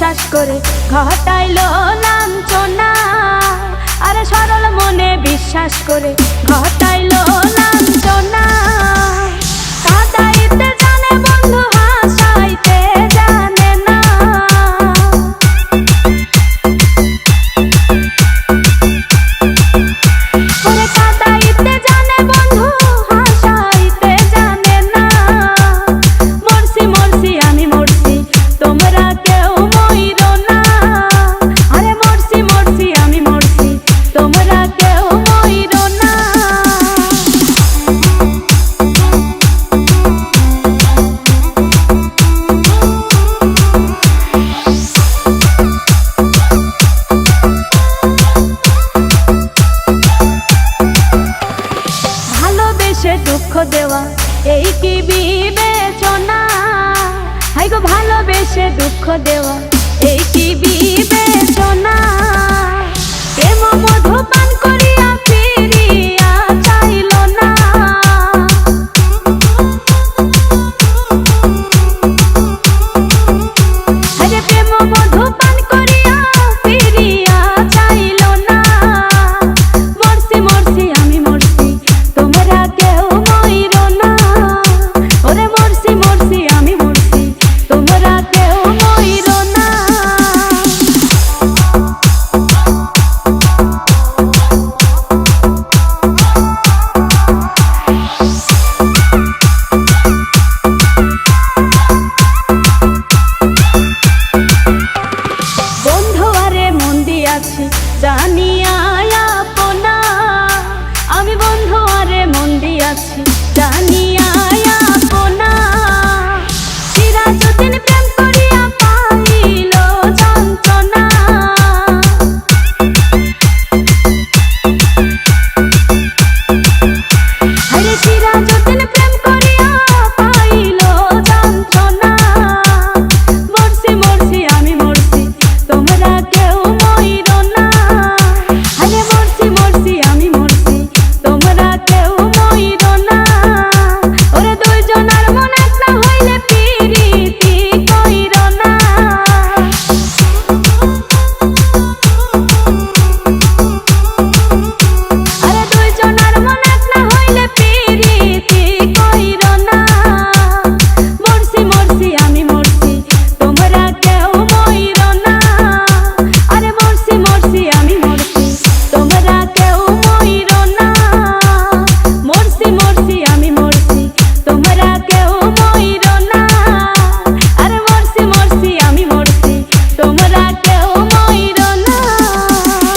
বিশ্বাস করে ঘটাইলো লাঞ্ছনা। আরে সরল মনে বিশ্বাস করে ঘটাইলো লাঞ্ছনা। কাঁদাইতে জানে বন্ধু হাসাইতে জানে না। ওরে কাঁদাইতে জানে বন্ধু হাসাইতে জানে না। মরছি মরছি আমি মরছি তোমরা কেউ মইরো না। আরে মরছি মরছি আমি মরছি তোমরা কেউ মইরো না। ভালোবেসে দুঃখ দেওয়া এই কি বিবেচনা? হাই গো ভালোবেসে দুঃখ দেওয়া এই কি বিবেচনা? প্রেম মধু পান করিয়া ফিরিয়া চাইল না। আরে প্রেম মধু